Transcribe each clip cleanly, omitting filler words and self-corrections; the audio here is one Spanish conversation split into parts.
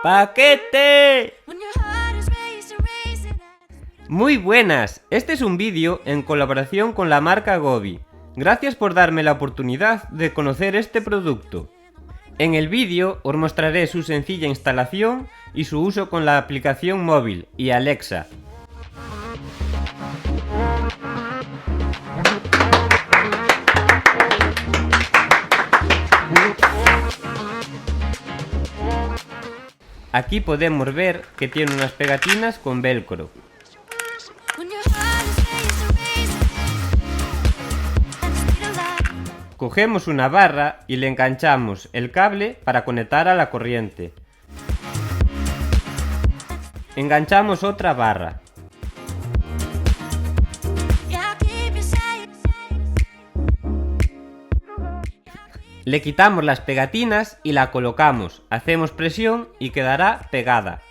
¡Paquete! Muy buenas, este es un vídeo en colaboración con la marca Gobi. Gracias por darme la oportunidad de conocer este producto. En el vídeo os mostraré su sencilla instalación y su uso con la aplicación móvil y Alexa. Aquí podemos ver que tiene unas pegatinas con velcro. Cogemos una barra y le enganchamos el cable para conectar a la corriente. Enganchamos otra barra. Le quitamos las pegatinas y la colocamos, hacemos presión y quedará pegada.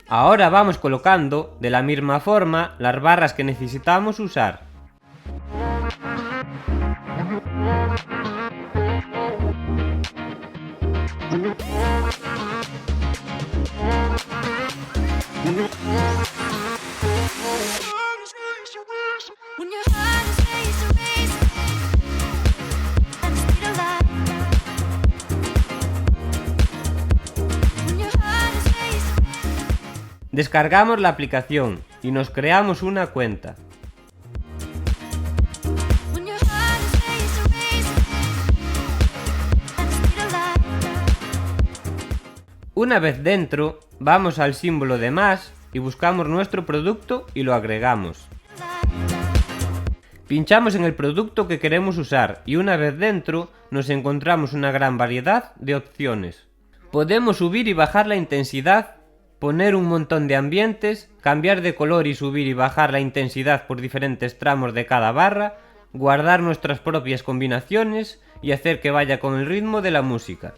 Ahora vamos colocando de la misma forma las barras que necesitamos usar. Descargamos la aplicación y nos creamos una cuenta. Una vez dentro, vamos al símbolo de más y buscamos nuestro producto y lo agregamos. Pinchamos en el producto que queremos usar y una vez dentro nos encontramos una gran variedad de opciones. Podemos subir y bajar la intensidad, poner un montón de ambientes, cambiar de color y subir y bajar la intensidad por diferentes tramos de cada barra, guardar nuestras propias combinaciones y hacer que vaya con el ritmo de la música.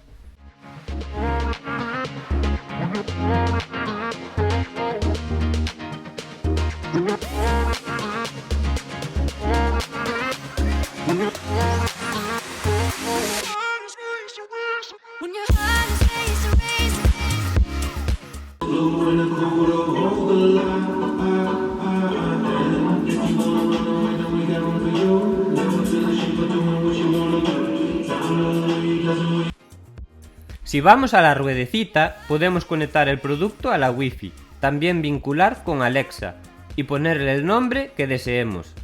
Si vamos a la ruedecita, podemos conectar el producto a la Wi-Fi, también vincular con Alexa y ponerle el nombre que deseemos.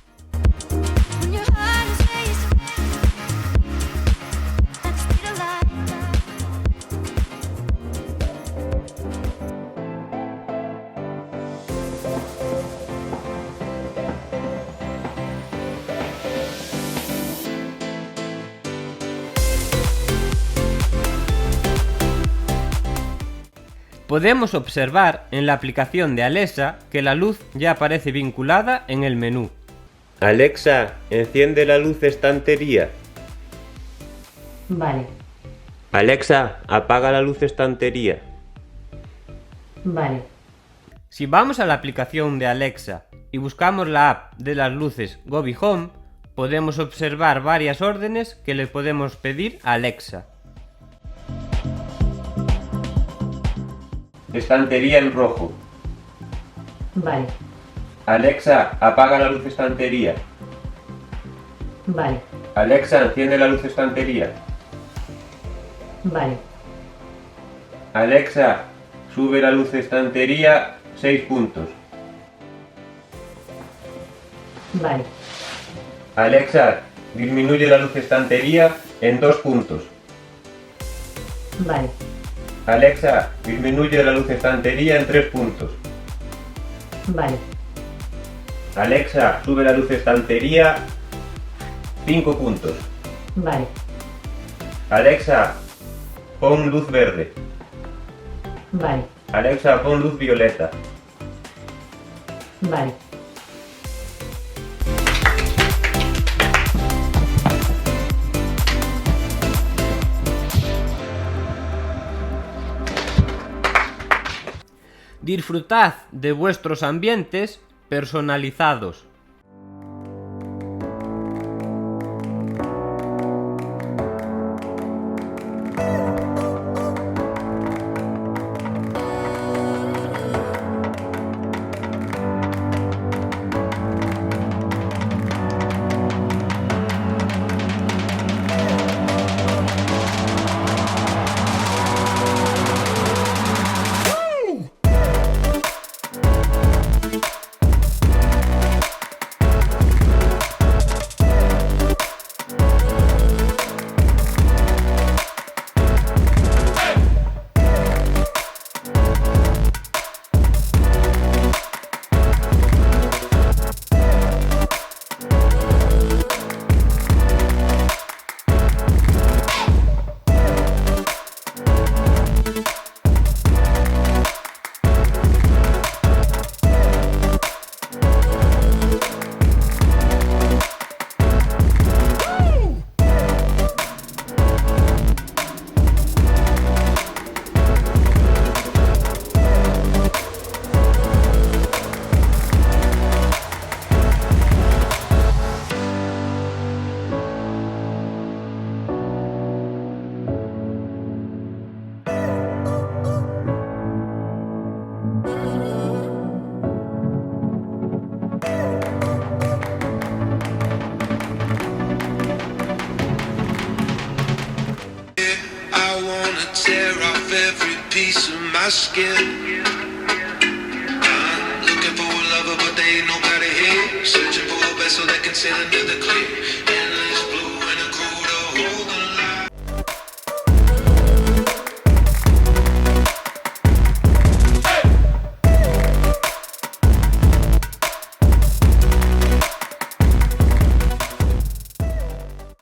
Podemos observar en la aplicación de Alexa que la luz ya aparece vinculada en el menú. Alexa, enciende la luz estantería. Vale. Alexa, apaga la luz estantería. Vale. Si vamos a la aplicación de Alexa y buscamos la app de las luces Gobi Home, podemos observar varias órdenes que le podemos pedir a Alexa. Estantería en rojo. Vale. Alexa, apaga la luz estantería. Vale. Alexa, enciende la luz estantería. Vale. Alexa, sube la luz estantería 6 puntos. Vale. Alexa, disminuye la luz estantería en 2 puntos. Vale. Alexa, disminuye la luz estantería en 3 puntos. Vale. Alexa, sube la luz estantería 5 puntos. Vale. Alexa, pon luz verde. Vale. Alexa, pon luz violeta. Vale. Disfrutad de vuestros ambientes personalizados. tear off every piece of my skin. Looking for a lover, but they ain't nobody here. Searching for a vessel that can sail into the clear.